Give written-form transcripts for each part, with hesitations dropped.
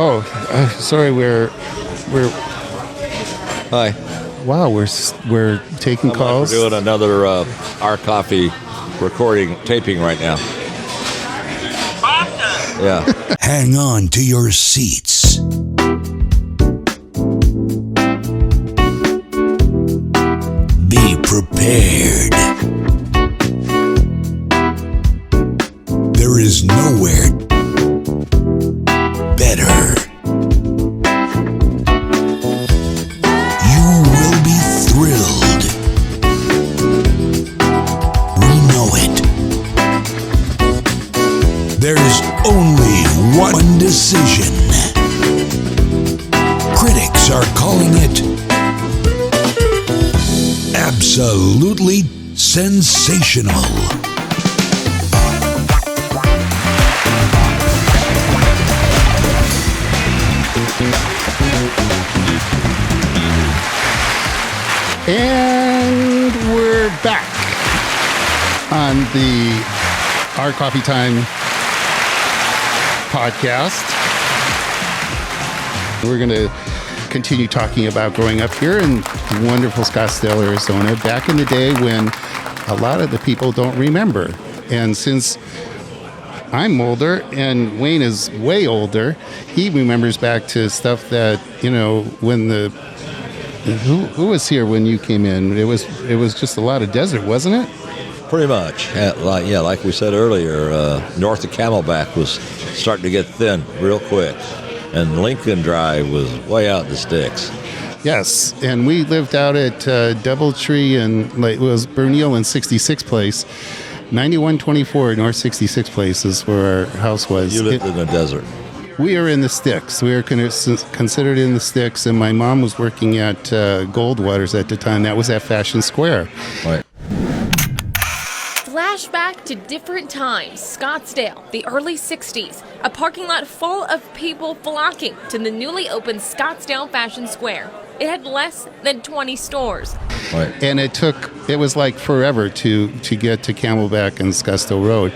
Oh, sorry. We're. Hi. Wow, we're taking calls. We're doing another Our Coffee recording, taping right now. Awesome. Yeah. Hang on to your seats. Be prepared. There is nowhere better. You will be thrilled. We know it. There's only one decision. Critics are calling it absolutely sensational. And we're back on the Our Coffee Time podcast. We're going to continue talking about growing up here in wonderful Scottsdale, Arizona, back in the day when a lot of the people don't remember. And since I'm older and Wayne is way older, he remembers back to stuff that, you know, when the... Who was here when you came in? It was just a lot of desert, wasn't it? Pretty much. Like we said earlier, north of Camelback was starting to get thin real quick. And Lincoln Drive was way out in the sticks. Yes, and we lived out at Doubletree and it was Bernil and 66 Place. 9124 North 66 Place is where our house was. You lived in the desert. We are in the sticks. We are considered in the sticks, and my mom was working at Goldwater's at the time. That was at Fashion Square. Right. Flashback to different times. Scottsdale, the early 60s. A parking lot full of people flocking to the newly opened Scottsdale Fashion Square. It had less than 20 stores. Right. And it was like forever to get to Camelback and Scottsdale Road.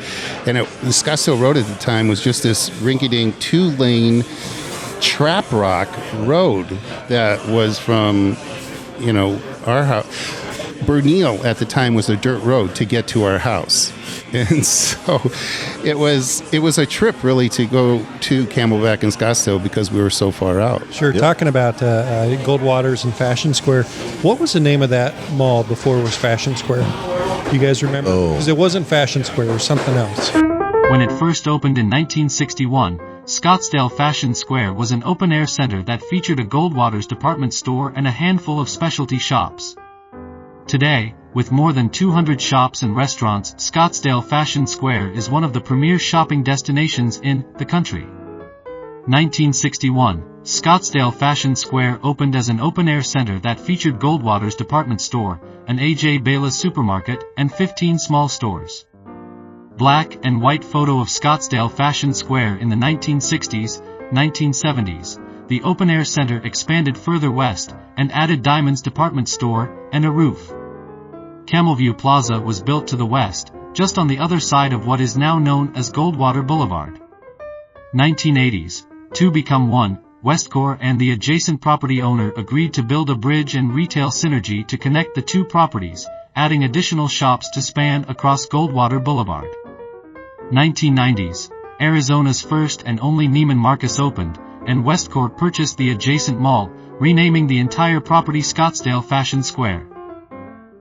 And Scottsdale Road at the time was just this rinky-dink 2-lane trap rock road that was from, our house. Bernil at the time was a dirt road to get to our house. And so it was a trip really to go to Camelback and Scottsdale because we were so far out. Sure. Yep. Talking about Goldwater's and Fashion Square, what was the name of that mall before it was Fashion Square? Do you guys remember? Because it wasn't Fashion Square, it was something else. When it first opened in 1961, Scottsdale Fashion Square was an open-air center that featured a Goldwater's department store and a handful of specialty shops. Today, with more than 200 shops and restaurants, Scottsdale Fashion Square is one of the premier shopping destinations in the country. 1961, Scottsdale Fashion Square opened as an open-air center that featured Goldwater's department store, an A.J. Bayless supermarket, and 15 small stores. Black and white photo of Scottsdale Fashion Square in the 1960s, 1970s. The open-air center expanded further west and added Diamond's department store and a roof. Camelview Plaza was built to the west, just on the other side of what is now known as Goldwater Boulevard. 1980s, two become one. Westcor and the adjacent property owner agreed to build a bridge and retail synergy to connect the two properties, adding additional shops to span across Goldwater Boulevard. 1990s, Arizona's first and only Neiman Marcus opened, and Westcor purchased the adjacent mall, renaming the entire property Scottsdale Fashion Square.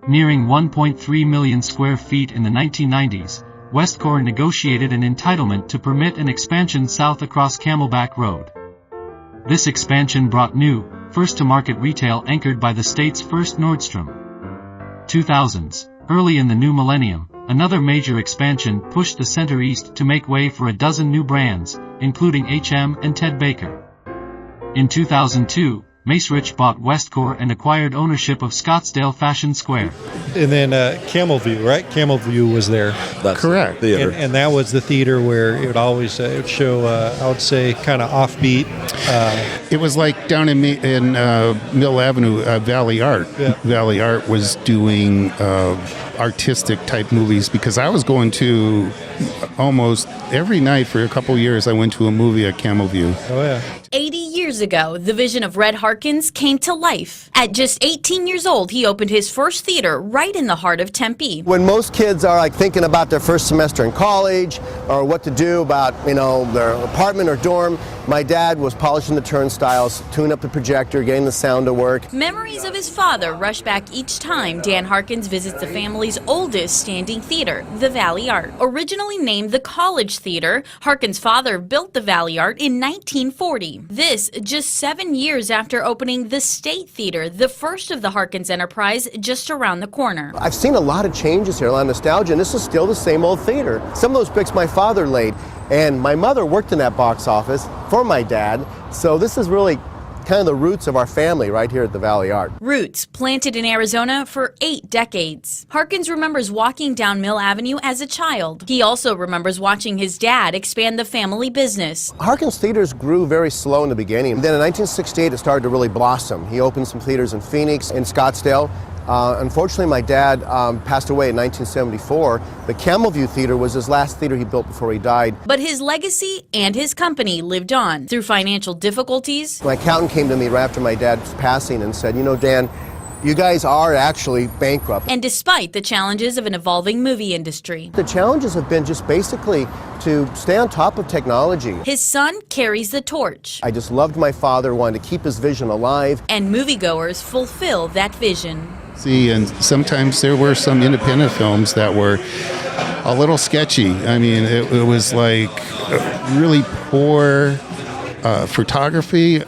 Nearing 1.3 million square feet in the 1990s, Westcor negotiated an entitlement to permit an expansion south across Camelback Road. This expansion brought new, first-to-market retail anchored by the state's first Nordstrom. 2000s, early in the new millennium, another major expansion pushed the center east to make way for a dozen new brands, including H&M and Ted Baker. In 2002, Macerich bought Westcor and acquired ownership of Scottsdale Fashion Square. And then Camelview, right? Camelview was there. That's correct. The theater. And that was the theater where it would always it would show, I would say, kind of offbeat. It was like down in Mill Avenue, Valley Art. Yeah. Valley Art was doing artistic type movies, because I was going to almost every night for a couple years. I went to a movie at Camel View. Oh, yeah. 80 years ago, the vision of Red Harkins came to life. At just 18 years old, he opened his first theater right in the heart of Tempe. When most kids are like thinking about their first semester in college or what to do about, their apartment or dorm, my dad was polishing the turnstiles, tuning up the projector, getting the sound to work. Memories of his father rush back each time Dan Harkins visits the family's oldest standing theater, the Valley Art. Originally named the College Theater, Harkins' father built the Valley Art in 1940. This just 7 years after opening the State Theater, the first of the Harkins enterprise just around the corner. I've seen a lot of changes here, a lot of nostalgia, and this is still the same old theater. Some of those bricks my father laid, and my mother worked in that box office for my dad, so this is really kind of the roots of our family right here at the Valley Art. Roots planted in Arizona for 8 decades. Harkins remembers walking down Mill Avenue as a child. He also remembers watching his dad expand the family business. Harkins theaters grew very slow in the beginning. Then in 1968 it started to really blossom. He opened some theaters in Phoenix and Scottsdale. Unfortunately, my dad passed away in 1974. The Camel View Theater was his last theater he built before he died. But his legacy and his company lived on through financial difficulties. My accountant came to me right after my dad's passing and said, Dan, you guys are actually bankrupt. And despite the challenges of an evolving movie industry. The challenges have been just basically to stay on top of technology. His son carries the torch. I just loved my father, wanted to keep his vision alive. And moviegoers fulfill that vision. See, and sometimes there were some independent films that were a little sketchy. I mean, it was like really poor photography.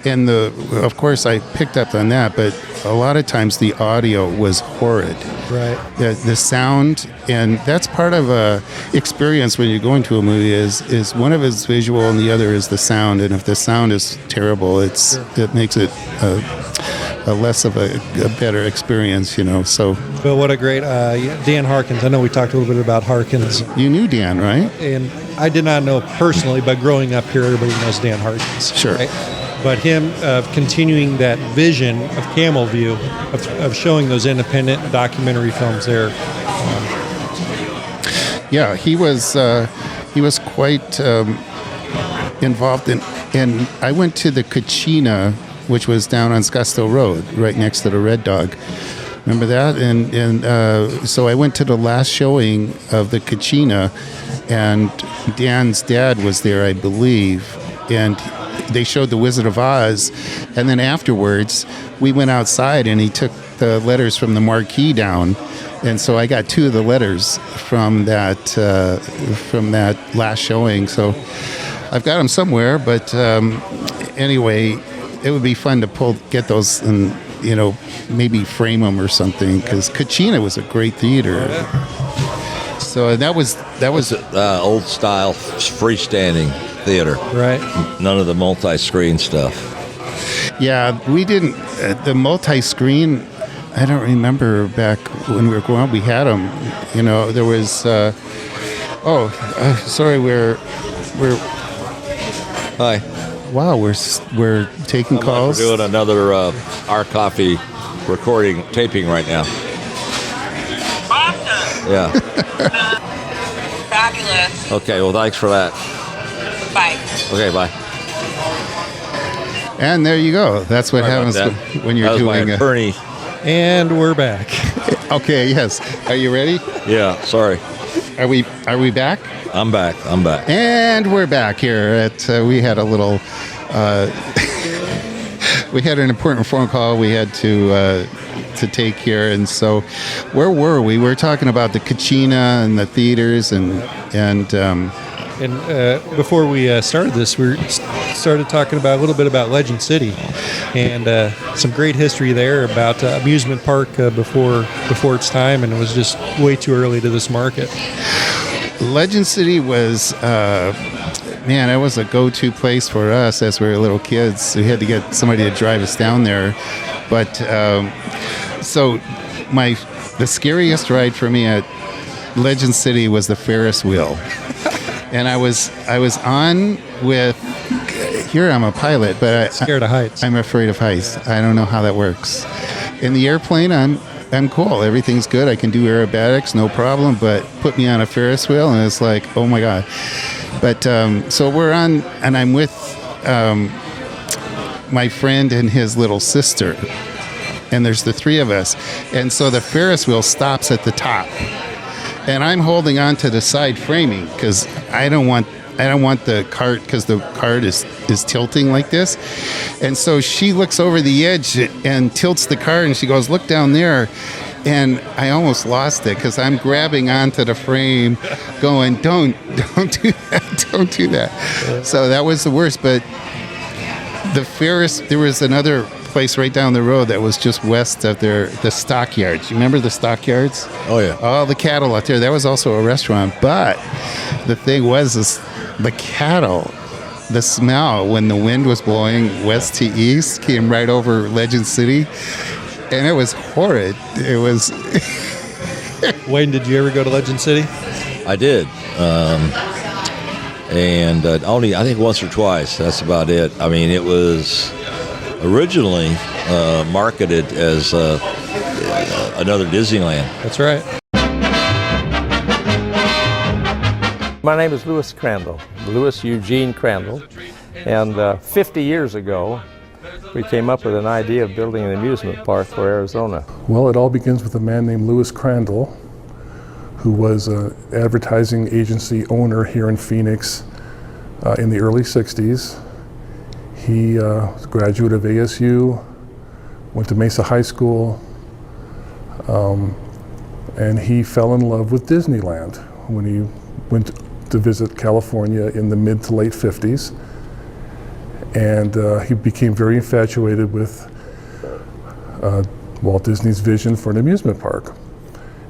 And of course, I picked up on that, but a lot of times the audio was horrid. Right. The sound, and that's part of a experience when you're going to a movie is one of it is visual and the other is the sound. And if the sound is terrible, it makes it a less of a better experience, So. But what a great Dan Harkins. I know we talked a little bit about Harkins. You knew Dan, right? And I did not know personally, but growing up here, everybody knows Dan Harkins. Sure. Right? But him continuing that vision of Camel View, of showing those independent documentary films there. Yeah, he was quite involved in, and I went to the Kachina, which was down on Scottsdale Road, right next to the Red Dog. Remember that? And so I went to the last showing of the Kachina, and Dan's dad was there, I believe, and they showed The Wizard of Oz, and then afterwards we went outside and he took the letters from the marquee down, and so I got 2 of the letters from that last showing. So I've got them somewhere, but anyway, it would be fun to get those and maybe frame them or something, because Kachina was a great theater. So that was old style freestanding theater. Right. None of the multi-screen stuff. Yeah, we didn't. The multi-screen, I don't remember back when we were growing up. We had them. There was. Sorry, we're. Hi. Wow, we're taking calls. We're doing another Our Coffee recording, taping right now. Awesome. Yeah. Fabulous. Okay, well, thanks for that. Bye. Okay, bye. And there you go. That's what Sorry happens that. when you're that was doing my attorney. And we're back. Okay, yes. Are you ready? Yeah, sorry. Are we back? I'm back. And we're back here at we had a little we had an important phone call we had to take here, and so where were we? We were talking about the Kachina and the theaters and before we started this, we started talking about a little bit about Legend City, and some great history there about amusement park before its time, and it was just way too early to this market. Legend City was, it was a go-to place for us as we were little kids. We had to get somebody to drive us down there. But so the scariest ride for me at Legend City was the Ferris wheel. And I was on with, here I'm a pilot, but Scared of heights. I'm afraid of heights. I don't know how that works. In the airplane, I'm I'm cool. Everything's good. I can do aerobatics, no problem. But put me on a Ferris wheel, and it's like, oh my God. But so we're on, and I'm with my friend and his little sister, and there's the three of us. And so the Ferris wheel stops at the top, and I'm holding on to the side framing because I don't want the cart, because the cart is tilting like this. And so she looks over the edge and tilts the cart, and she goes, look down there. And I almost lost it because I'm grabbing onto the frame going, don't do that, don't do that. So that was the worst. But the Ferris, there was another place right down the road that was just west of the stockyards. You remember the stockyards? Oh, yeah. All the cattle out there. That was also a restaurant. But the thing was, is the cattle, the smell when the wind was blowing west to east came right over Legend City, and it was horrid. It was. Wayne, did you ever go to Legend City? I did. And only, I think, once or twice. That's about it. I mean, it was originally marketed as another Disneyland. That's right. My name is Louis Crandall, Louis Eugene Crandall, and 50 years ago we came up with an idea of building an amusement park for Arizona. Well, it all begins with a man named Louis Crandall, who was an advertising agency owner here in Phoenix in the early 60s. He was a graduate of ASU, went to Mesa High School, and he fell in love with Disneyland when he went to visit California in the mid to late 50s. And he became very infatuated with Walt Disney's vision for an amusement park.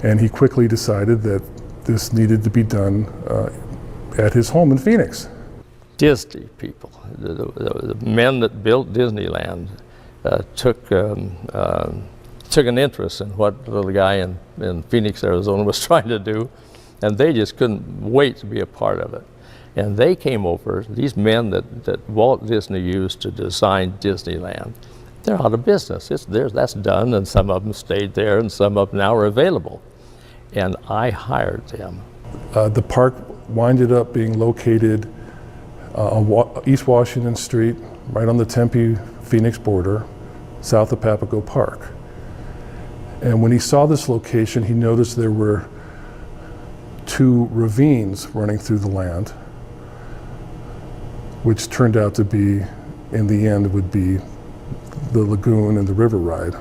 And he quickly decided that this needed to be done at his home in Phoenix. Disney people, the men that built Disneyland took an interest in what the little guy in Phoenix, Arizona was trying to do, and they just couldn't wait to be a part of it. And they came over, these men that Walt Disney used to design Disneyland, they're out of business. That's done, and some of them stayed there, and some of them now are available. And I hired them. The park winded up being located on East Washington Street, right on the Tempe-Phoenix border, south of Papago Park. And when he saw this location, he noticed there were two ravines running through the land, which turned out to be, in the end, would be the lagoon and the river ride.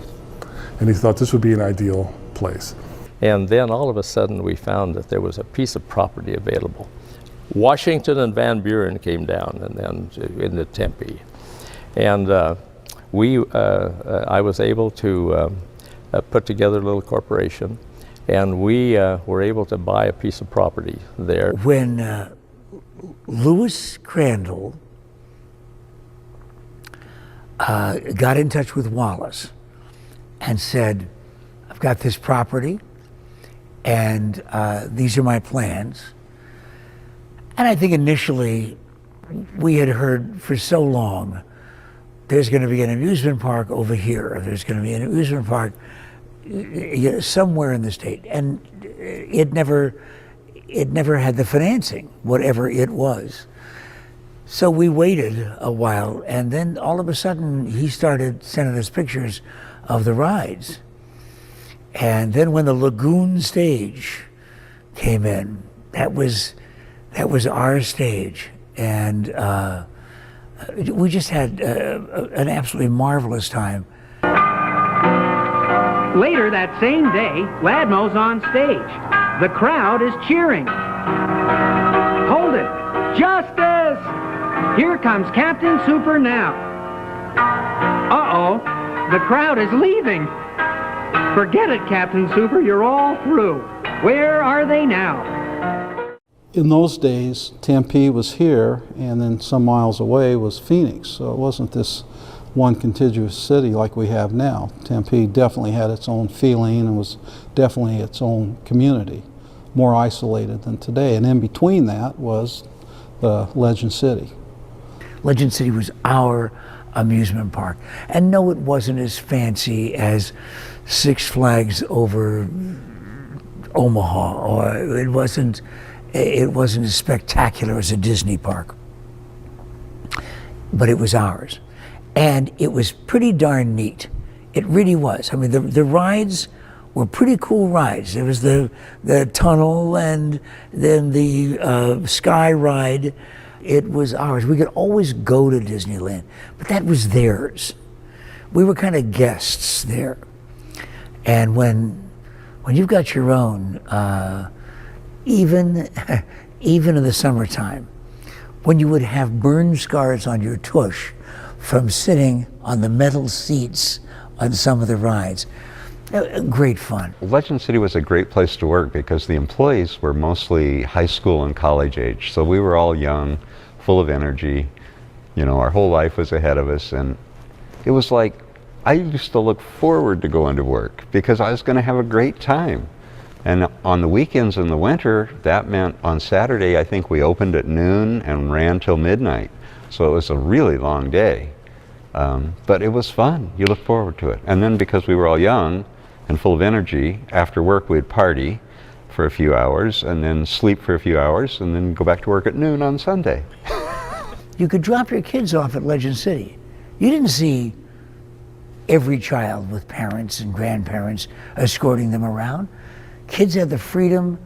And he thought this would be an ideal place. And then all of a sudden we found that there was a piece of property available. Washington and Van Buren came down and then into Tempe. And I was able to put together a little corporation, and we were able to buy a piece of property there. When Louis Crandall got in touch with Wallace and said, I've got this property and these are my plans. And I think initially we had heard for so long, there's going to be an amusement park over here, or there's going to be an amusement park somewhere in the state. And it never had the financing, whatever it was. So we waited a while, and then all of a sudden he started sending us pictures of the rides. And then when the lagoon stage came in, that was our stage. And we just had an absolutely marvelous time. Later that same day, Ladmo's on stage. The crowd is cheering. Hold it! Justice! Here comes Captain Super now. Uh-oh, the crowd is leaving. Forget it, Captain Super, you're all through. Where are they now? In those days, Tempe was here, and then some miles away was Phoenix, so it wasn't this one contiguous city like we have now. Tempe definitely had its own feeling and was definitely its own community, more isolated than today. And in between that was Legend City. Legend City was our amusement park. And no, it wasn't as fancy as Six Flags over Omaha, or it wasn't as spectacular as a Disney park. But it was ours. And it was pretty darn neat. It really was. I mean, the rides were pretty cool rides. There was the tunnel, and then the sky ride. It was ours. We could always go to Disneyland, but that was theirs. We were kind of guests there. And when you've got your own, even in the summertime, when you would have burn scars on your tush from sitting on the metal seats on some of the rides, great fun. Legend City was a great place to work because the employees were mostly high school and college age. So we were all young, full of energy. You know, our whole life was ahead of us. And it was like, I used to look forward to going to work because I was going to have a great time. And on the weekends in the winter, that meant on Saturday, I think we opened at noon and ran till midnight. So it was a really long day. But it was fun. You look forward to it. And then because we were all young and full of energy, after work we'd party for a few hours and then sleep for a few hours and then go back to work at noon on Sunday. You could drop your kids off at Legend City. You didn't see every child with parents and grandparents escorting them around. Kids had the freedom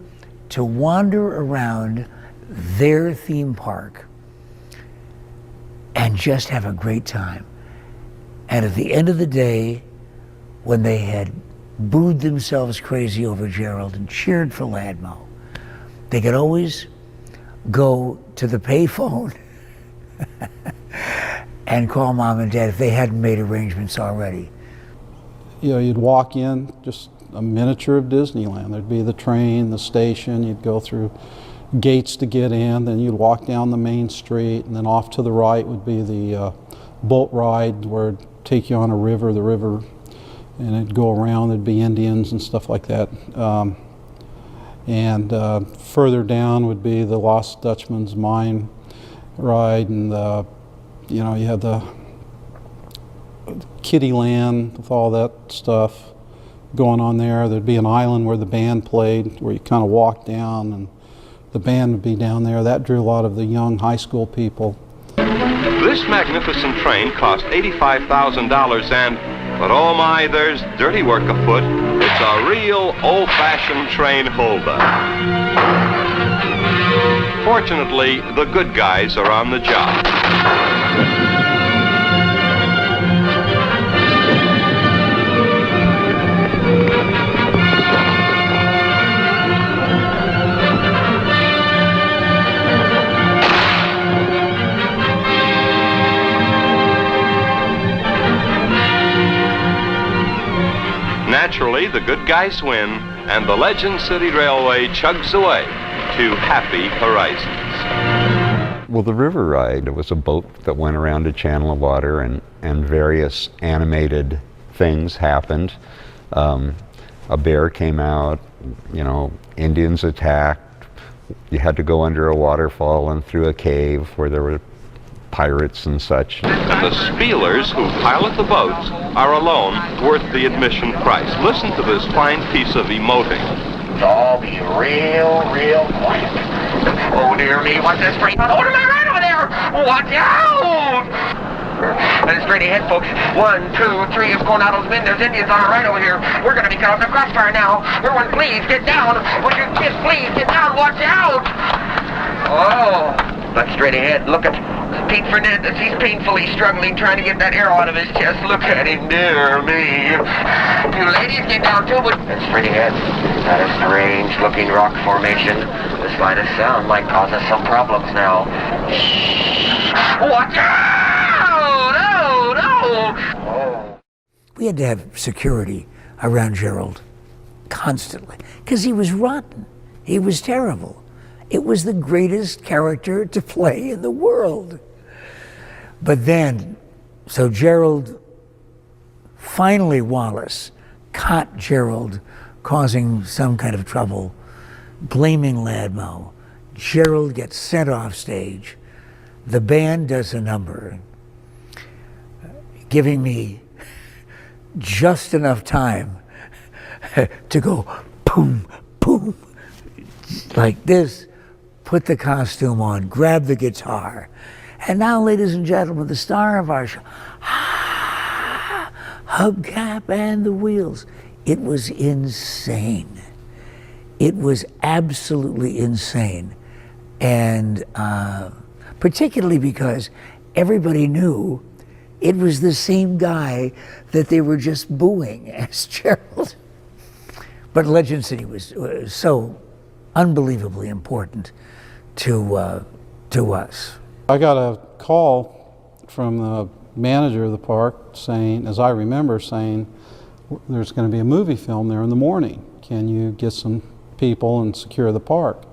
to wander around their theme park and just have a great time. And at the end of the day, when they had booed themselves crazy over Gerald and cheered for Ladmo, they could always go to the payphone and call Mom and Dad if they hadn't made arrangements already. You know, you'd walk in, just a miniature of Disneyland. There'd be the train, the station, you'd go through gates to get in, then you'd walk down the main street, and then off to the right would be the boat ride where it'd take you on the river, and it'd go around, there'd be Indians and stuff like that. Further down would be the Lost Dutchman's Mine ride, and you know, you had the Kiddie Land with all that stuff going on there. There'd be an island where the band played, where you kind of walk down and the band would be down there. That drew a lot of the young high school people. This magnificent train cost $85,000 but oh my, there's dirty work afoot. It's a real old-fashioned train holdup. Fortunately, the good guys are on the job. Naturally, the good guys win, and the Legend City Railway chugs away to happy horizons. Well, the river ride, it was a boat that went around a channel of water, and various animated things happened. A bear came out, you know, Indians attacked. You had to go under a waterfall and through a cave where there were pirates and such. And the spielers who pilot the boats are alone worth the admission price. Listen to this fine piece of emoting. All be real quiet. Oh dear me, what's this train? Oh, to my right over there! Watch out! And straight ahead, folks. 1, 2, 3, it's going out those men. There's Indians on our right over here. We're going to be cut off the crossfire now. Everyone, please, get down. Would you kids, please, get down. Watch out! Oh, look straight ahead. Look at Pete Fernandez. He's painfully struggling, trying to get that arrow out of his chest. Look at him, dear me. You ladies, get down too, but... And straight ahead. That is strange-looking rock formation. The slightest sound might cause us some problems now. Shh! Watch out! Oh. We had to have security around Gerald constantly because he was rotten. He was terrible. It was the greatest character to play in the world. But then, so Gerald, finally Wallace caught Gerald causing some kind of trouble, blaming Ladmo. Gerald gets sent off stage. The band does a number. giving me just enough time to go boom, boom, like this, put the costume on, grab the guitar. And now, ladies and gentlemen, the star of our show, Hubcap and the Wheels. It was insane. It was absolutely insane. And particularly because everybody knew it was the same guy that they were just booing as Gerald. But Legend City was so unbelievably important to us. I got a call from the manager of the park saying, as I remember, saying, there's going to be a movie film there in the morning. Can you get some people and secure the park?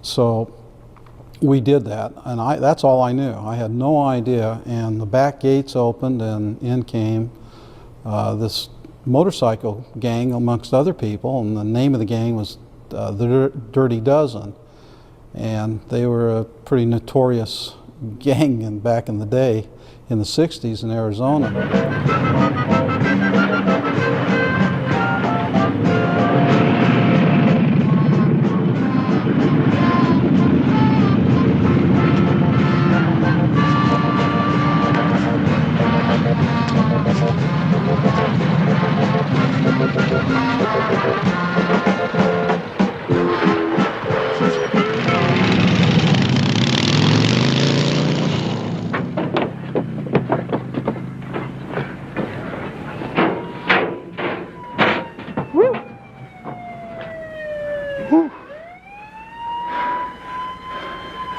So we did that, and that's all I knew. I had no idea, and the back gates opened, and in came this motorcycle gang amongst other people, and the name of the gang was the Dirty Dozen, and they were a pretty notorious gang back in the day in the 60s in Arizona.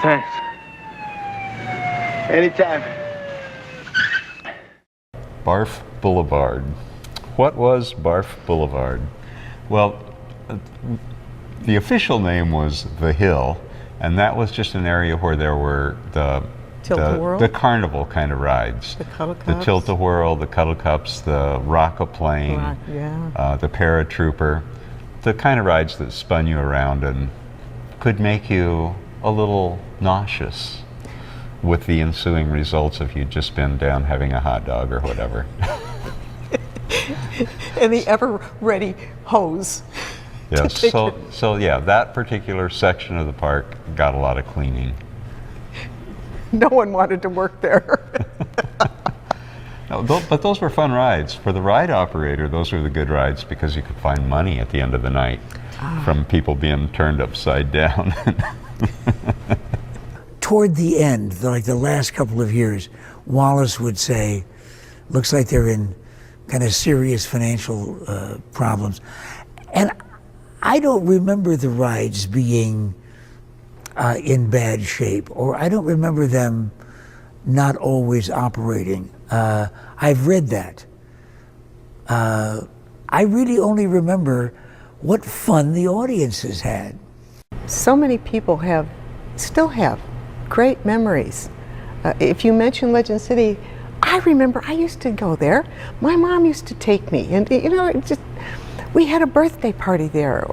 Thanks. Anytime. Barf Boulevard. What was Barf Boulevard? Well, the official name was The Hill, and that was just an area where there were the carnival kind of rides. The Cuddle Cups. The Tilt-A-Whirl, the Cuddle Cups, the Rock-A-Plane, the Paratrooper, the kind of rides that spun you around and could make you a little nauseous, with the ensuing results if you'd just been down having a hot dog or whatever. And the ever-ready hose. Yes, so yeah, that particular section of the park got a lot of cleaning. No one wanted to work there. No, but those were fun rides. For the ride operator, those were the good rides because you could find money at the end of the night from people being turned upside down. Toward the end, like the last couple of years, Wallace would say, looks like they're in kind of serious financial problems. And I don't remember the rides being in bad shape, or I don't remember them not always operating. I've read that. I really only remember what fun the audiences had. So many people still have great memories. If you mention Legend City, I remember I used to go there. My mom used to take me, and we had a birthday party there.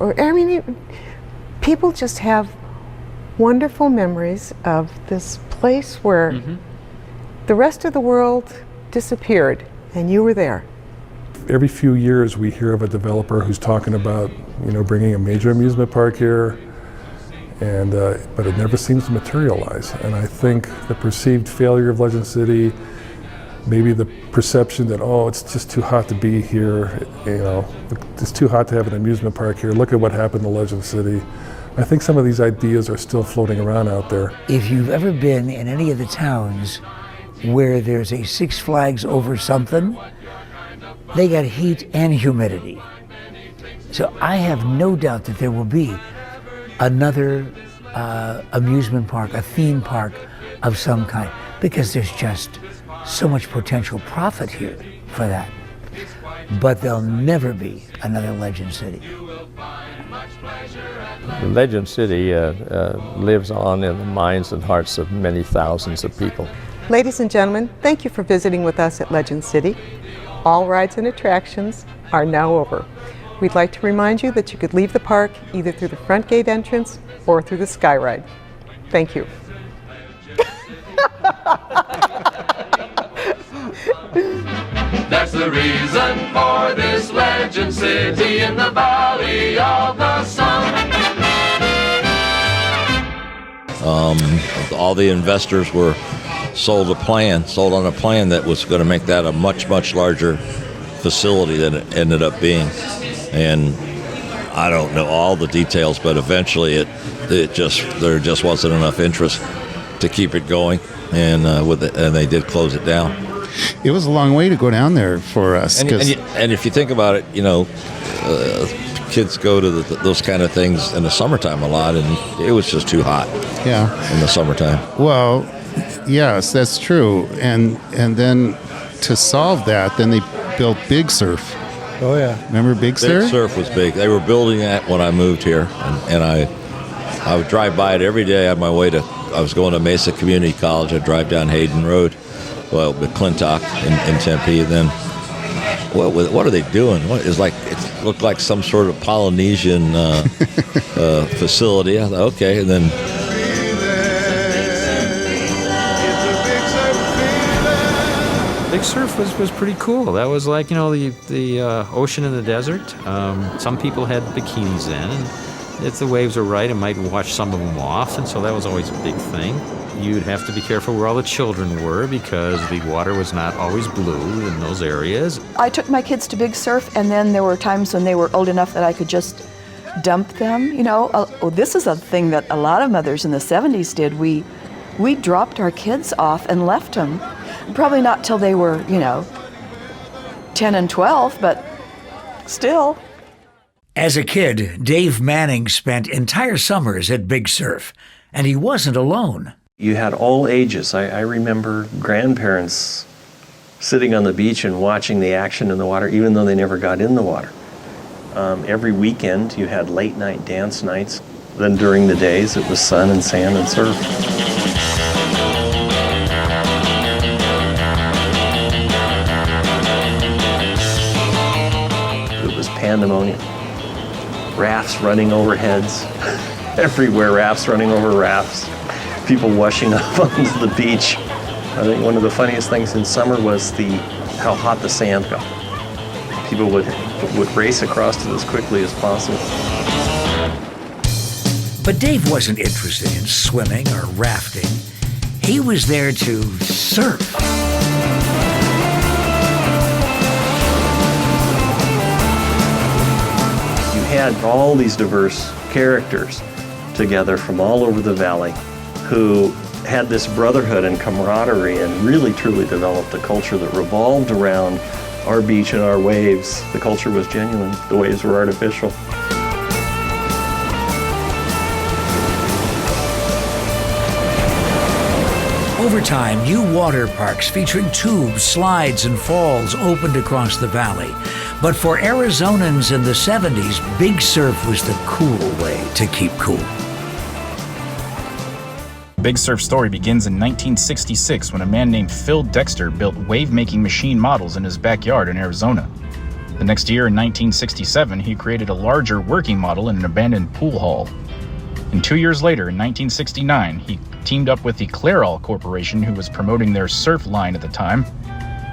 People just have wonderful memories of this place where the rest of the world disappeared, and you were there. Every few years we hear of a developer who's talking about, bringing a major amusement park here, and but it never seems to materialize. And I think the perceived failure of Legend City, maybe the perception that, it's just too hot to be here, it's too hot to have an amusement park here. Look at what happened to Legend City. I think some of these ideas are still floating around out there. If you've ever been in any of the towns where there's a Six Flags over something, they got heat and humidity. So I have no doubt that there will be another amusement park, a theme park of some kind, because there's just so much potential profit here for that. But there'll never be another Legend City. Legend City lives on in the minds and hearts of many thousands of people. Ladies and gentlemen, thank you for visiting with us at Legend City. All rides and attractions are now over. We'd like to remind you that you could leave the park either through the front gate entrance or through the Sky Ride. Thank you. reason for this legend city in the valley of the sun. All the investors were sold on a plan that was going to make that a much, much larger facility than it ended up being. And I don't know all the details, but eventually there just wasn't enough interest to keep it going, and they did close it down. It was a long way to go down there for us. And if you think about it, kids go to those kind of things in the summertime a lot, and it was just too hot. Yeah, in the summertime. Well, yes, that's true. And then to solve that, then they built Big Surf. Oh yeah, remember Big Surf? Big Surf was big. They were building that when I moved here, and I would drive by it every day on my way to. I was going to Mesa Community College. I'd drive down Hayden Road, McClintock in Tempe, and then what are they doing? It looked like some sort of Polynesian facility. I thought, okay, and then. Big Surf was pretty cool. That was like, the ocean in the desert. Some people had bikinis in, and if the waves were right, I might watch some of them off, and so that was always a big thing. You'd have to be careful where all the children were because the water was not always blue in those areas. I took my kids to Big Surf, and then there were times when they were old enough that I could just dump them. This is a thing that a lot of mothers in the 70s did. We dropped our kids off and left them. Probably not till they were, 10 and 12, but still. As a kid, Dave Manning spent entire summers at Big Surf, and he wasn't alone. You had all ages. I remember grandparents sitting on the beach and watching the action in the water, even though they never got in the water. Every weekend, you had late night dance nights. Then during the days, it was sun and sand and surf. Pandemonium. Rafts running over heads. Everywhere, rafts running over rafts. People washing up onto the beach. I think one of the funniest things in summer was how hot the sand got. People would race across it as quickly as possible. But Dave wasn't interested in swimming or rafting. He was there to surf. Had all these diverse characters together from all over the valley who had this brotherhood and camaraderie and really truly developed a culture that revolved around our beach and our waves. The culture was genuine. The waves were artificial. Over time, new water parks featuring tubes, slides, and falls opened across the valley. But for Arizonans in the 70s, Big Surf was the cool way to keep cool. Big Surf's story begins in 1966 when a man named Phil Dexter built wave-making machine models in his backyard in Arizona. The next year, in 1967, he created a larger working model in an abandoned pool hall. And 2 years later, in 1969, he teamed up with the Clairol Corporation, who was promoting their surf line at the time,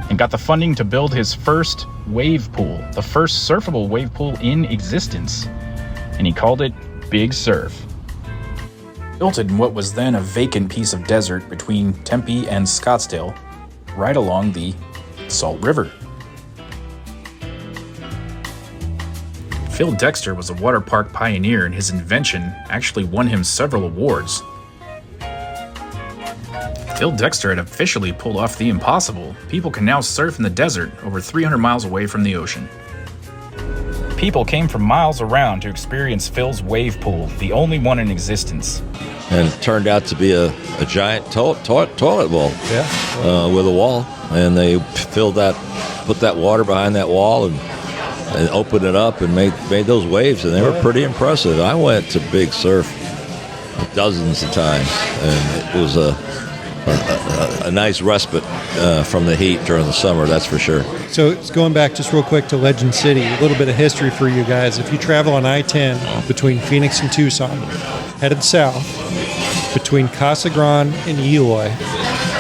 and got the funding to build his first wave pool, the first surfable wave pool in existence. And he called it Big Surf. Built in what was then a vacant piece of desert between Tempe and Scottsdale, right along the Salt River. Phil Dexter was a water park pioneer, and his invention actually won him several awards. Phil Dexter had officially pulled off the impossible. People can now surf in the desert over 300 miles away from the ocean. People came from miles around to experience Phil's wave pool, the only one in existence. And it turned out to be a giant toilet bowl with a wall. And they put that water behind that wall and opened it up and made those waves, and they were pretty impressive. I went to Big Surf dozens of times, and it was a nice respite from the heat during the summer, that's for sure. So it's going back just real quick to Legend City, a little bit of history for you guys. If you travel on I-10 between Phoenix and Tucson, headed south, between Casa Grande and Eloy,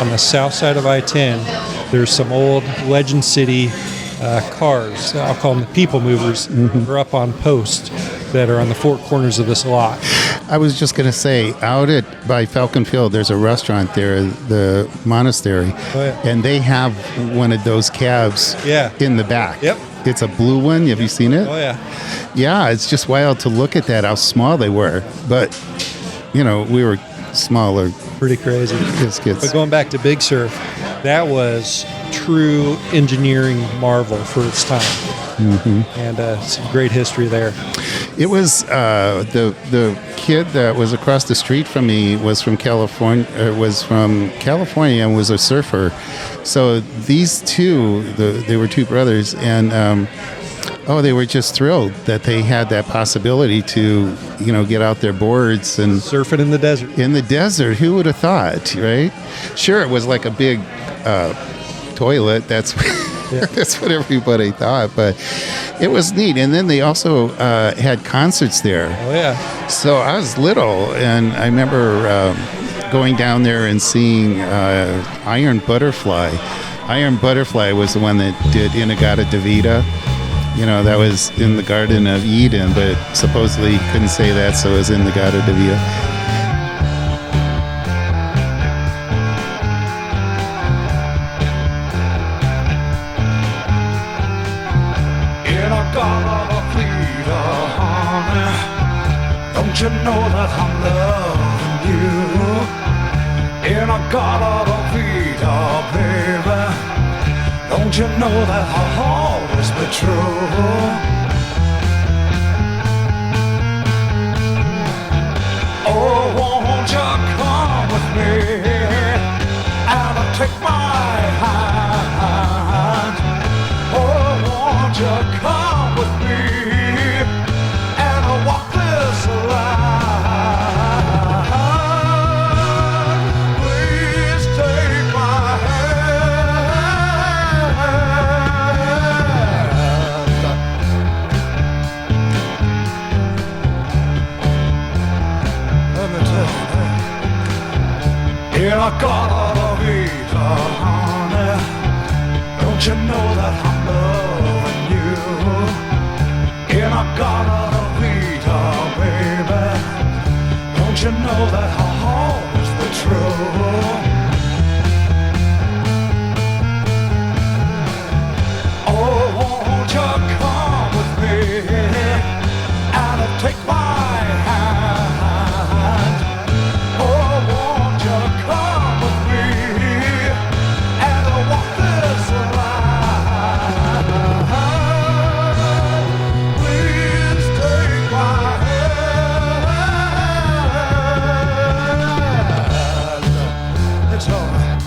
on the south side of I-10, there's some old Legend City cars, I'll call them the people movers, are up on posts that are on the four corners of this lot. I was just going to say, out by Falcon Field, there's a restaurant there, the Monastery, and they have one of those cabs in the back. Yep. It's a blue one. Have you seen it? Oh, yeah. Yeah, it's just wild to look at that, how small they were. But, we were smaller. Pretty crazy. As kids. But going back to Big Surf, that was true engineering marvel for its time. And some great history there. It was the kid that was across the street from me was from California. And was a surfer. So these two, they were two brothers, and they were just thrilled that they had that possibility to get out their boards and surfing in the desert. In the desert, who would have thought, right? Sure, it was like a big toilet. That's that's what everybody thought, but it was neat. And then they also had concerts there. Oh yeah. So I was little, and I remember going down there and seeing Iron Butterfly. Iron Butterfly was the one that did Inagata Vida. That was in the Garden of Eden, but supposedly he couldn't say that, so it was in the Gadda Vida. Don't you know that I'm loving you? In a Gadda Vida, baby. Don't you know that I'll always be true? Oh, won't you come with me and take my hand? Oh, won't you come with me and walk this line? Please take my hand. Let me tell you, in a Gadda Vida, honey, don't you know that I'm loving you? In a Gadda Vida, baby, don't you know that I'll always be true? Oh, won't you come with me and take my hand? Oh, won't you come with me and walk this line? Please take my hand. It's all right.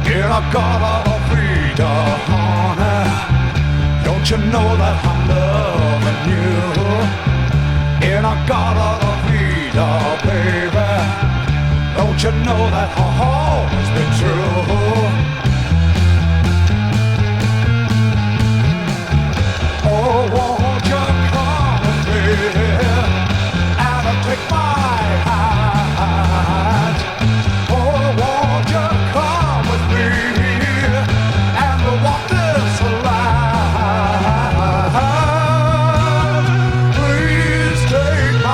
In a Gadda Vida, honey, don't you know that I'm loving you? In a Gadda Vida, baby, don't you know that I'll always be true? Oh, won't you come with me and take my hand? Oh, won't you come with me and walk this line? Please take my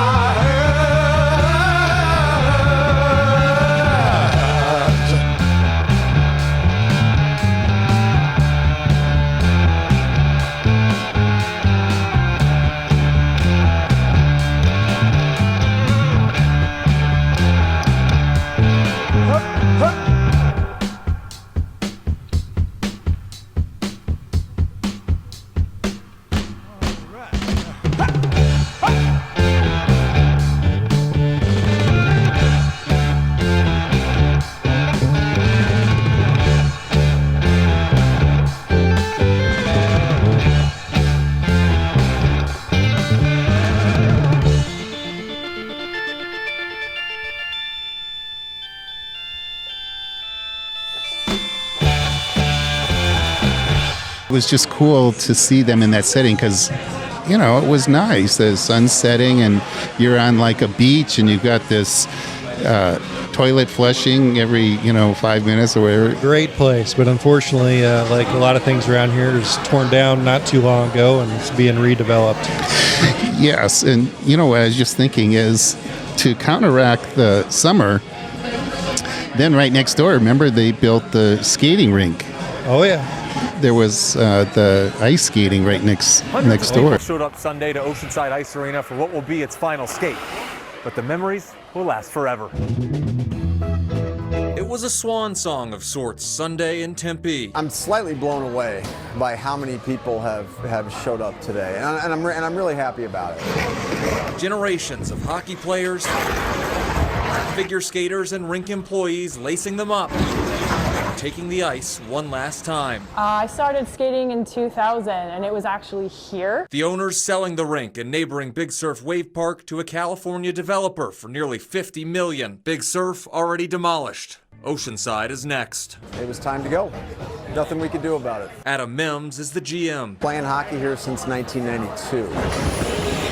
It was just cool to see them in that setting because it was nice. The sun's setting, and you're on like a beach, and you've got this toilet flushing every 5 minutes or whatever. Great place, but unfortunately, like a lot of things around here, is torn down not too long ago, and it's being redeveloped. Yes, and what I was just thinking is to counteract the summer. Then right next door, remember they built the skating rink. Oh yeah. There was the ice skating right next door. People showed up Sunday to OceanSide Ice Arena for what will be its final skate, but the memories will last forever. It was a swan song of sorts Sunday in Tempe. I'm slightly blown away by how many people have showed up today, and I'm really happy about it. Generations of hockey players, figure skaters, and rink employees lacing them up, taking the ice one last time. I started skating in 2000, and it was actually here. The owners selling the rink and neighboring Big Surf Wave Park to a California developer for nearly $50 million. Big Surf already demolished. OceanSide is next. It was time to go. Nothing we could do about it. Adam Mims is the GM. Playing hockey here since 1992.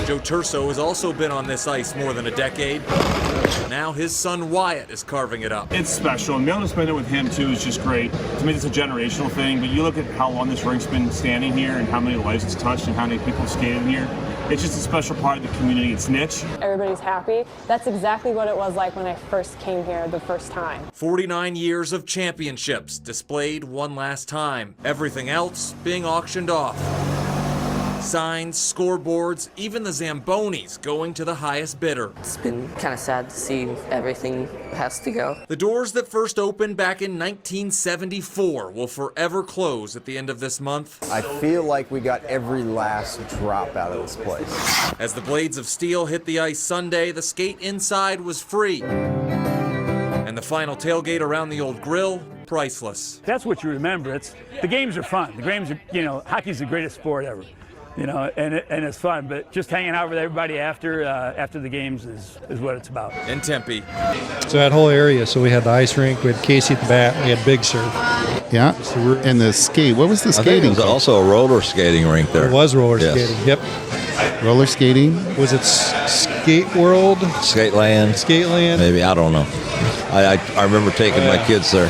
Joe Terso has also been on this ice more than a decade. Now his son Wyatt is carving it up. It's special, and being able to spend it with him too is just great. To me, it's a generational thing, but you look at how long this rink's been standing here and how many lives it's touched and how many people skated here. It's just a special part of the community. It's niche. Everybody's happy. That's exactly what it was like when I first came here the first time. 49 years of championships displayed one last time. Everything else being auctioned off. Signs, scoreboards, even the Zambonis going to the highest bidder. It's been kind of sad to see everything has to go. The doors that first opened back in 1974 will forever close at the end of this month. I feel like we got every last drop out of this place. As the blades of steel hit the ice Sunday, the skate inside was free. And the final tailgate around the old grill, priceless. That's what you remember. The games are fun. The games are, hockey's the greatest sport ever. And it's fun, but just hanging out with everybody after the games is what it's about. In Tempe. So that whole area, so we had the ice rink, we had Casey at the bat, we had Big Surf. Yeah, and the skate, what was the skating? I think it was also a roller skating rink there. It was roller skating, yep. Roller skating? Was it Skate World? Skateland. Skateland? Maybe, I don't know. I remember taking my kids there.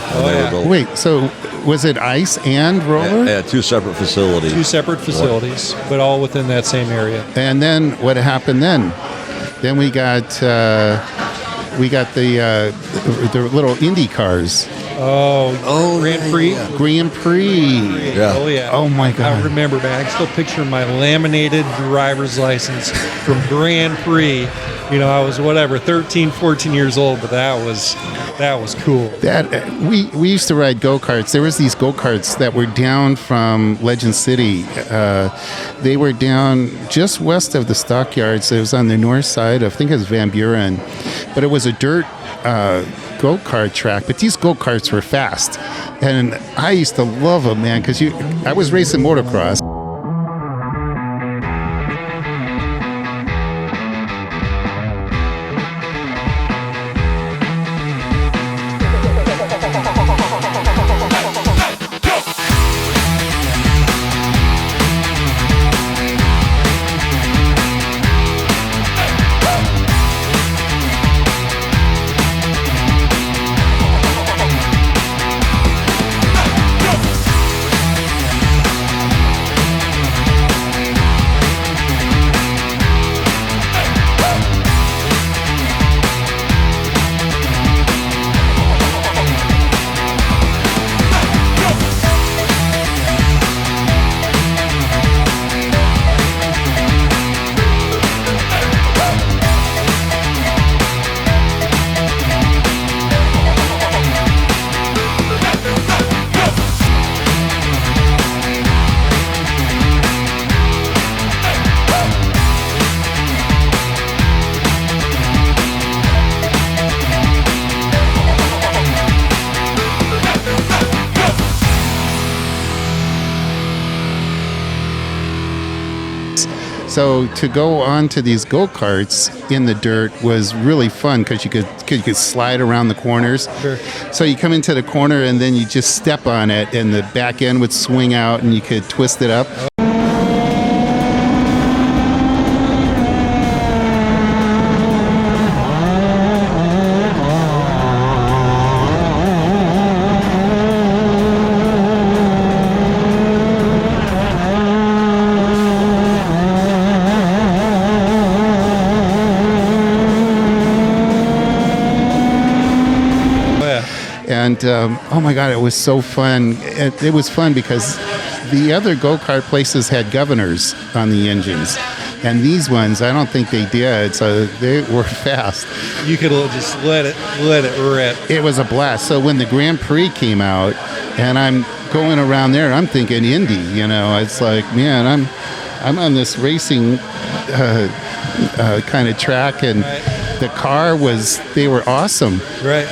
Wait, so was it ice and roller? Yeah, two separate facilities. Two separate facilities, but all within that same area. And then what happened then? Then we got the little Indy cars. Oh, Grand Prix? Yeah. Grand Prix. Yeah. Oh, yeah. Oh, my God. I remember, man. I can still picture my laminated driver's license from Grand Prix. I was 13, 14 years old, but that was cool. We used to ride go-karts. There was these go-karts that were down from Legend City. They were down just west of the stockyards. It was on the north side of, I think it was Van Buren. But it was a dirt go-kart track, but these go-karts were fast. And I used to love them, man, because I was racing motocross. So to go on to these go-karts in the dirt was really fun because you could slide around the corners. Sure. So you come into the corner and then you just step on it and the back end would swing out and you could twist it up. And oh my God, it was so fun. It was fun because the other go-kart places had governors on the engines. And these ones, I don't think they did, so they were fast. You could just let it rip. It was a blast. So when the Grand Prix came out, and I'm going around there, I'm thinking Indy, it's like, man, I'm on this racing kind of track, and the car they were awesome. Right.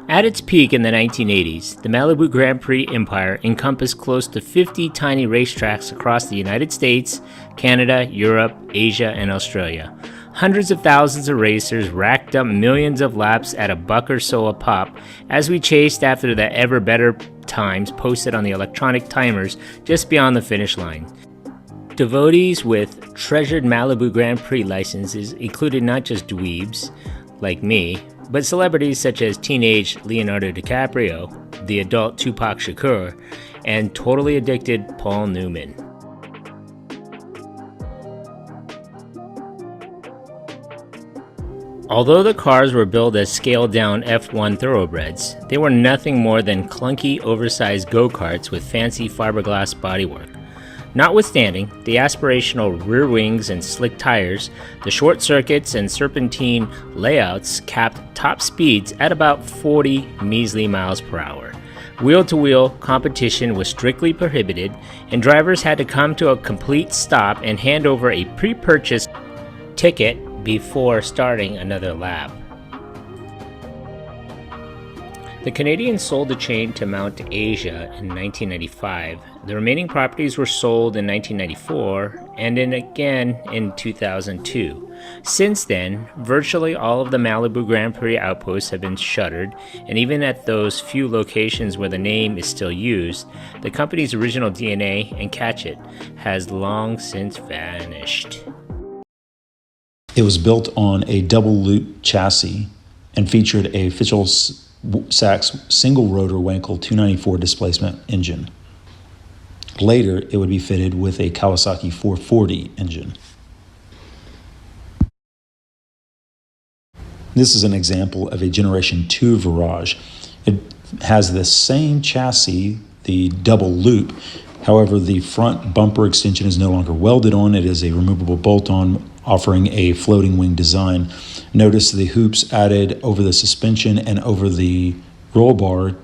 At its peak in the 1980s, the Malibu Grand Prix empire encompassed close to 50 tiny racetracks across the United States, Canada, Europe, Asia, and Australia. Hundreds of thousands of racers racked up millions of laps at $1 or so a pop as we chased after the ever better times posted on the electronic timers just beyond the finish line. Devotees with treasured Malibu Grand Prix licenses included not just dweebs, like me, but celebrities such as teenage Leonardo DiCaprio, the adult Tupac Shakur, and totally addicted Paul Newman. Although the cars were billed as scaled-down F1 thoroughbreds, they were nothing more than clunky, oversized go-karts with fancy fiberglass bodywork. Notwithstanding the aspirational rear wings and slick tires, the short circuits and serpentine layouts capped top speeds at about 40 measly miles per hour. Wheel-to-wheel competition was strictly prohibited, and drivers had to come to a complete stop and hand over a pre-purchased ticket before starting another lap. The Canadians sold the chain to Mount Asia in 1995. The remaining properties were sold in 1994 and then again in 2002. Since then, virtually all of the Malibu Grand Prix outposts have been shuttered, and even at those few locations where the name is still used, the company's original DNA and catch-it has long since vanished. It was built on a double-loop chassis and featured a Fitchell-Sachs single-rotor Wankel 294 displacement engine. Later, it would be fitted with a Kawasaki 440 engine. This is an example of a Generation 2 Virage. It has the same chassis, the double loop. However, the front bumper extension is no longer welded on. It is a removable bolt-on, offering a floating wing design. Notice the hoops added over the suspension and over the roll bar,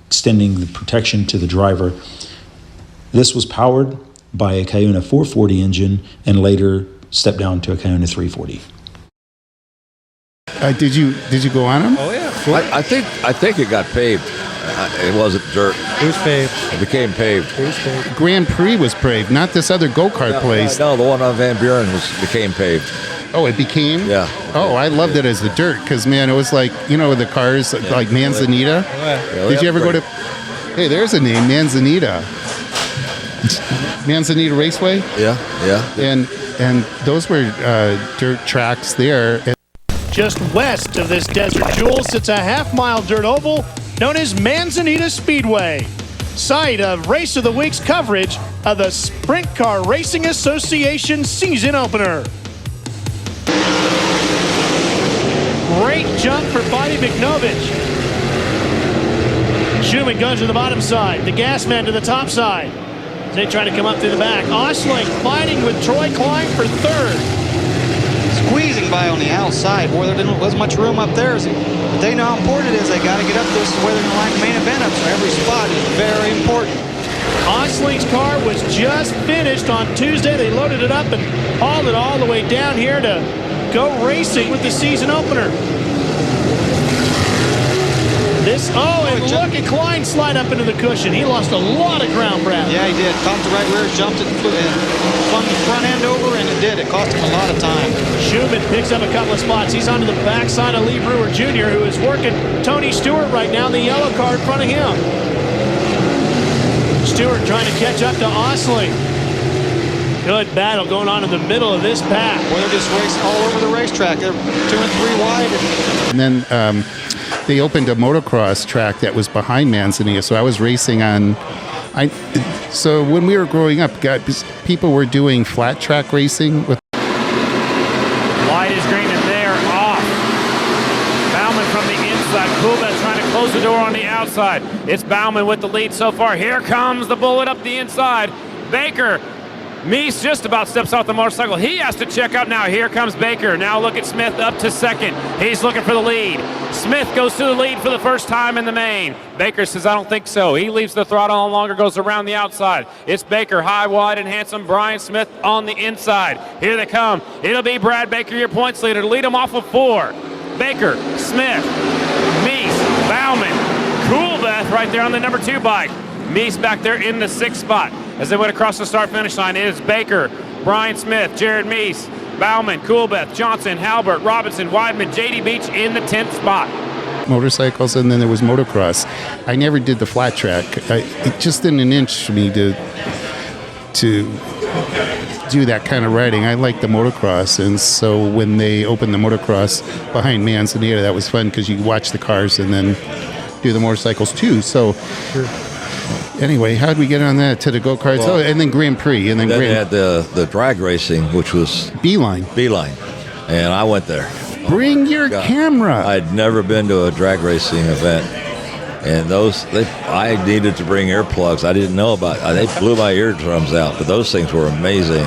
extending the protection to the driver. This was powered by a Cayuna 440 engine and later stepped down to a Cayuna 340. Did you go on them? Oh yeah. I think it got paved. It wasn't dirt. It was paved. It became paved. It was paved. Grand Prix was paved, not this other go-kart place. No, the one on Van Buren became paved. Oh, it became? Yeah. Oh, I loved it as the dirt because, man, it was like, the cars like Manzanita. Yeah, Did you ever go to... Hey, there's a name, Manzanita. Manzanita Raceway? Yeah. And those were dirt tracks there. Just west of this desert jewel sits a half-mile dirt oval known as Manzanita Speedway, site of Race of the Week's coverage of the Sprint Car Racing Association season opener. Great jump for Bobby McNovich. Schumann goes to the bottom side, the gas man to the top side. They try to come up through the back. Osling fighting with Troy Klein for third. Squeezing by on the outside. Boy, there wasn't much room up there. But they know how important it is. They got to get up there so where they're going to line the main event up. So every spot is very important. Osling's car was just finished on Tuesday. They loaded it up and hauled it all the way down here to go racing with the season opener. And look at Klein slide up into the cushion. He lost a lot of ground, Brad. Yeah, he did. Caught the right rear, jumped it, and flung the front end over, and it did. It cost him a lot of time. Schumann picks up a couple of spots. He's onto the backside of Lee Brewer Jr., who is working Tony Stewart right now in the yellow car in front of him. Stewart trying to catch up to Osling. Good battle going on in the middle of this pack. Well, they're just racing all over the racetrack. They're 2 and 3 wide. And then they opened a motocross track that was behind Manzanita, so I was racing on. So when we were growing up, people were doing flat track racing with. Wide is green and they're off. Bauman from the inside. Kuba trying to close the door on the outside. It's Bauman with the lead so far. Here comes the bullet up the inside. Baker. Meese just about steps off the motorcycle. He has to check up now. Here comes Baker. Now look at Smith up to second. He's looking for the lead. Smith goes to the lead for the first time in the main. Baker says, I don't think so. He leaves the throttle no longer, goes around the outside. It's Baker, high, wide, and handsome. Brian Smith on the inside. Here they come. It'll be Brad Baker, your points leader, to lead them off of 4. Baker, Smith, Meese, Bauman, Coolbeth right there on the number 2 bike. Meese back there in the 6th spot. As they went across the start-finish line, it is Baker, Brian Smith, Jared Meese, Bauman, Coolbeth, Johnson, Halbert, Robinson, Weidman, J.D. Beach in the 10th spot. Motorcycles, and then there was motocross. I never did the flat track. It just didn't interest me to do that kind of riding. I like the motocross, and so when they opened the motocross behind Manzanita, that was fun because you watch the cars and then do the motorcycles too. So. Sure. Anyway, how did we get on that to the go-karts? Well, and then Grand Prix. And then they had the drag racing, which was Beeline. And I went there. Bring your camera. I'd never been to a drag racing event. And I needed to bring earplugs. I didn't know about it. They blew my eardrums out, but those things were amazing.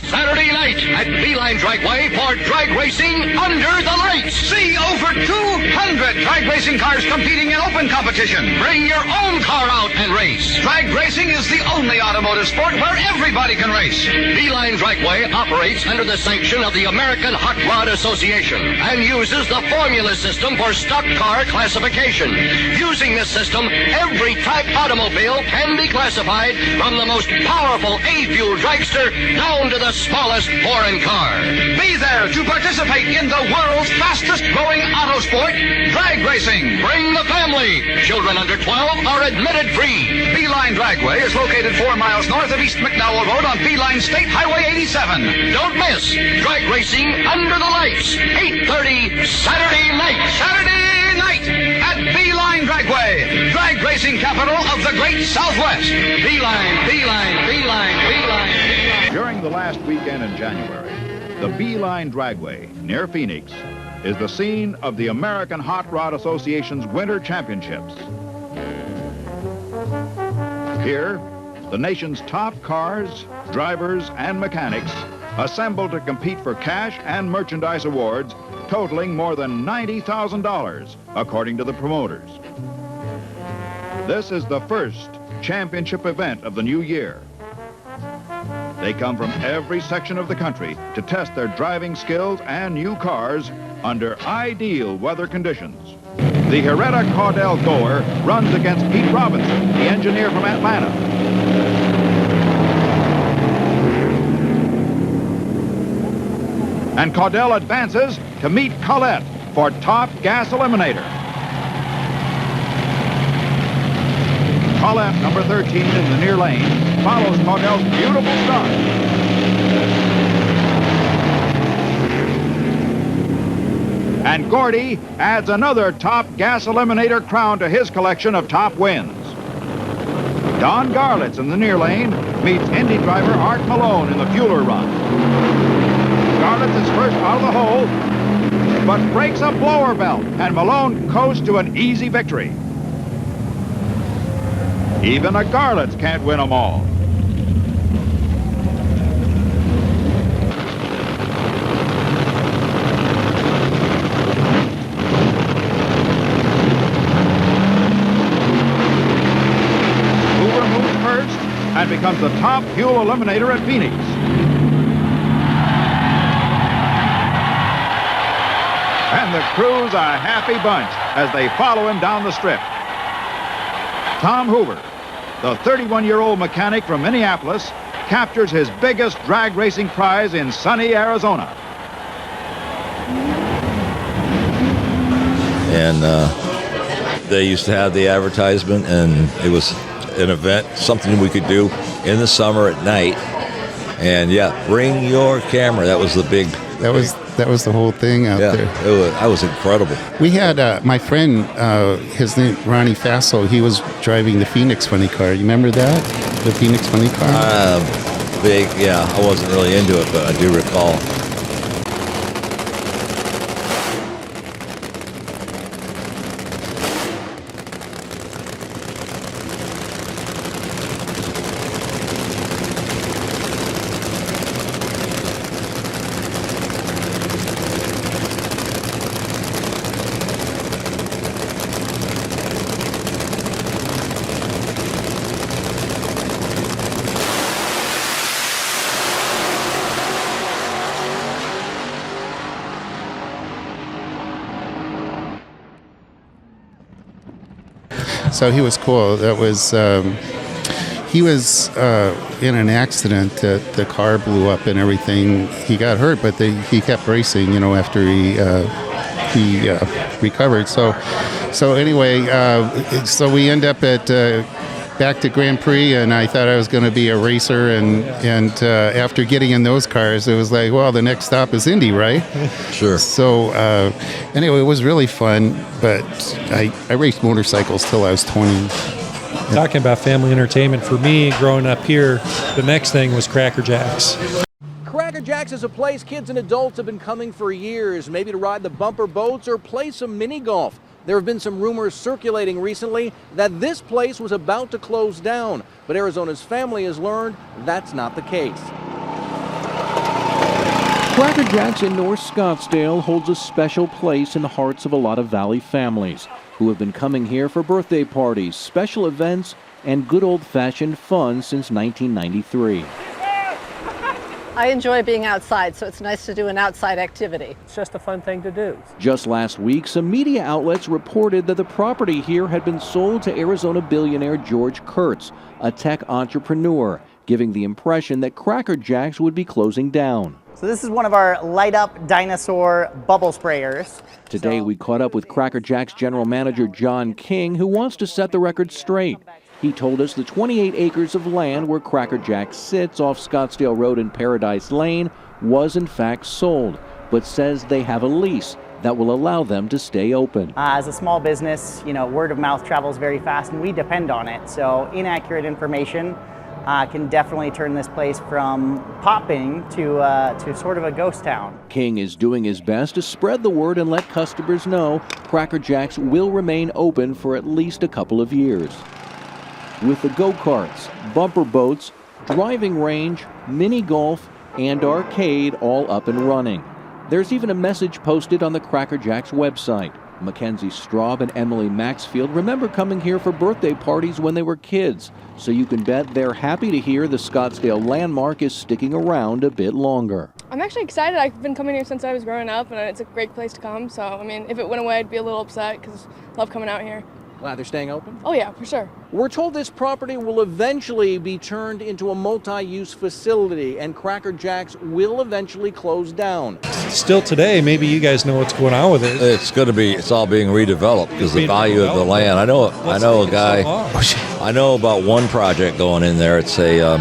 Saturday night at Beeline Dragway for drag racing under the lights. See over 200 drag racing cars competing in open competition. Bring your own car out and race. Drag racing is the only automotive sport where everybody can race. Beeline Dragway operates under the sanction of the American Hot Rod Association and uses the formula system for stock car classification. Using this system, every type automobile can be classified from the most powerful A-fuel dragster down to the smallest foreign car. Be there to participate in the world's fastest growing auto sport, drag racing. Bring the family. Children under 12 are admitted free. Beeline Dragway is located 4 miles north of East McDowell Road on Beeline State Highway 87. Don't miss drag racing under the lights, 8:30 Saturday night. Saturday night at Beeline Dragway, drag racing capital of the great Southwest. Beeline, Beeline, Beeline, Beeline, Beeline. During the last weekend in January, the Beeline Dragway near Phoenix is the scene of the American Hot Rod Association's Winter Championships. Here, the nation's top cars, drivers, and mechanics assemble to compete for cash and merchandise awards totaling more than $90,000, according to the promoters. This is the first championship event of the new year. They come from every section of the country to test their driving skills and new cars under ideal weather conditions. The Herrera Caudell Goer runs against Pete Robinson, the engineer from Atlanta. And Caudell advances to meet Collette for top gas eliminator. Collette, number 13 in the near lane, follows Caudell's beautiful start. And Gordy adds another top gas eliminator crown to his collection of top wins. Don Garlitz in the near lane meets Indy driver Art Malone in the Fueler run. Garlitz is first out of the hole, but breaks a blower belt, and Malone coasts to an easy victory. Even a Garlitz can't win them all. Hoover moves first and becomes the top fuel eliminator at Phoenix. And the crew's a happy bunch as they follow him down the strip. Tom Hoover, the 31-year-old mechanic from Minneapolis, captures his biggest drag racing prize in sunny Arizona. And they used to have the advertisement, and it was an event, something we could do in the summer at night. And yeah, bring your camera. That was the big. That was the whole thing out there. That was incredible. We had my friend, his name Ronnie Fassel. He was driving the Phoenix funny car. You remember that? The Phoenix funny car? I wasn't really into it, but I do recall. So he was cool. That was he was in an accident. The car blew up and everything. He got hurt, but he kept racing. After he recovered. So anyway, so we end up at back to Grand Prix, and I thought I was going to be a racer, and after getting in those cars, it was like, well, the next stop is Indy, right? Sure. So anyway, it was really fun, but I raced motorcycles till I was 20. Talking about family entertainment, for me, growing up here, the next thing was CrackerJax. CrackerJax is a place kids and adults have been coming for years, maybe to ride the bumper boats or play some mini golf. There have been some rumors circulating recently that this place was about to close down, but Arizona's family has learned that's not the case. CrackerJax in North Scottsdale holds a special place in the hearts of a lot of Valley families who have been coming here for birthday parties, special events, and good old-fashioned fun since 1993. I enjoy being outside, so it's nice to do an outside activity. It's just a fun thing to do. Just last week, some media outlets reported that the property here had been sold to Arizona billionaire George Kurtz, a tech entrepreneur, giving the impression that CrackerJax would be closing down. So this is one of our light-up dinosaur bubble sprayers. Today we caught up with CrackerJax general manager John King, who wants to set the record straight. He told us the 28 acres of land where CrackerJax sits off Scottsdale Road and Paradise Lane was in fact sold, but says they have a lease that will allow them to stay open. As a small business, word of mouth travels very fast and we depend on it. So inaccurate information can definitely turn this place from popping to sort of a ghost town. King is doing his best to spread the word and let customers know CrackerJax will remain open for at least a couple of years. With the go-karts, bumper boats, driving range, mini golf, and arcade all up and running. There's even a message posted on the CrackerJax website. Mackenzie Straub and Emily Maxfield remember coming here for birthday parties when they were kids, so you can bet they're happy to hear the Scottsdale landmark is sticking around a bit longer. I'm actually excited. I've been coming here since I was growing up, and it's a great place to come. So, if it went away, I'd be a little upset because I love coming out here. Glad they're staying open? Oh yeah, for sure. We're told this property will eventually be turned into a multi-use facility, and CrackerJax will eventually close down. Still today, maybe you guys know what's going on with it. It's all being redeveloped because the value of the land. I know a guy. I know about one project going in there. It's a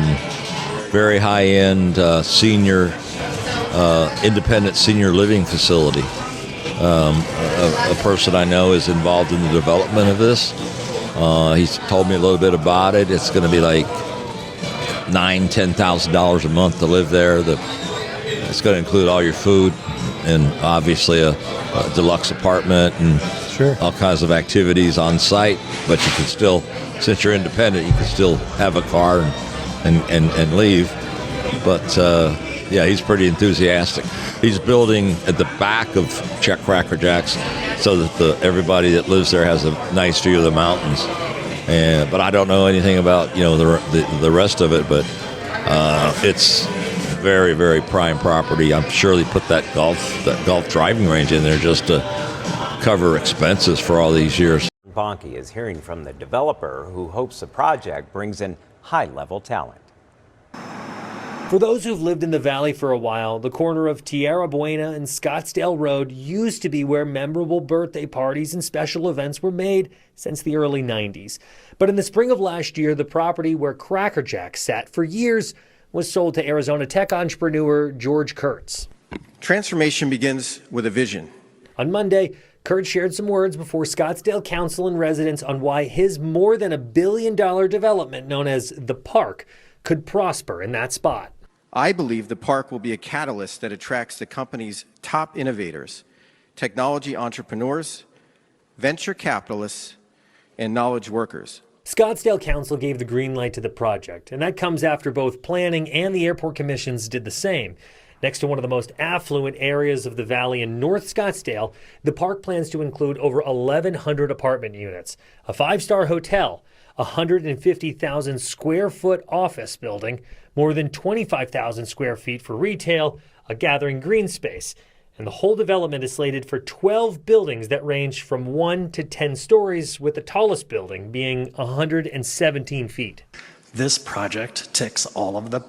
very high-end senior, independent senior living facility. A person I know is involved in the development of this. He's told me a little bit about it. It's going to be like $9,000-$10,000 a month to live there. It's going to include all your food and obviously a deluxe apartment and all kinds of activities on site. But you can still, since you're independent, you can still have a car and leave. But yeah, he's pretty enthusiastic. He's building at the back of CrackerJax so that everybody that lives there has a nice view of the mountains. But I don't know anything about the rest of it. But it's very, very prime property. I'm sure they put that golf driving range in there just to cover expenses for all these years. Bonke is hearing from the developer who hopes the project brings in high-level talent. For those who've lived in the valley for a while, the corner of Tierra Buena and Scottsdale Road used to be where memorable birthday parties and special events were made since the early 90s. But in the spring of last year, the property where CrackerJax sat for years was sold to Arizona tech entrepreneur George Kurtz. Transformation begins with a vision. On Monday, Kurtz shared some words before Scottsdale Council and residents on why his more than $1 billion development known as The Park could prosper in that spot. I believe the park will be a catalyst that attracts the company's top innovators, technology entrepreneurs, venture capitalists, and knowledge workers. Scottsdale Council gave the green light to the project, and that comes after both planning and the airport commissions did the same. Next to one of the most affluent areas of the valley in North Scottsdale, the park plans to include over 1,100 apartment units, a 5-star hotel, a 150,000 square foot office building, more than 25,000 square feet for retail, a gathering green space, And the whole development is slated for 12 buildings that range from 1 to 10 stories, with the tallest building being 117 feet. This project ticks all of the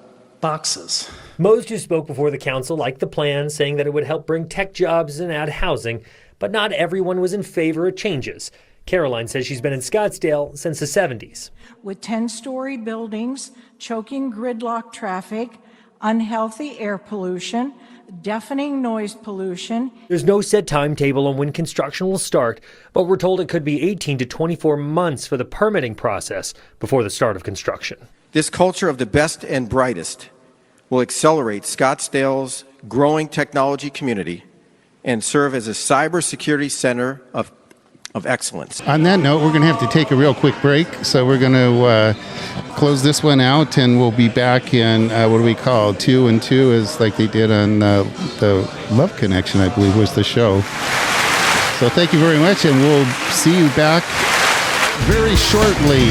boxes. Most who spoke before the council liked the plan, saying that it would help bring tech jobs and add housing, but not everyone was in favor of changes. Caroline says she's been in Scottsdale since the 70s. With 10-story buildings, choking gridlock traffic, unhealthy air pollution, deafening noise pollution. There's no set timetable on when construction will start, but we're told it could be 18 to 24 months for the permitting process before the start of construction. This culture of the best and brightest will accelerate Scottsdale's growing technology community and serve as a cybersecurity center of excellence. On that note, we're going to have to take a real quick break, so we're going to close this one out, and we'll be back in, what do we call, 2 and 2, is like they did on the Love Connection, I believe was the show. So thank you very much, and we'll see you back very shortly.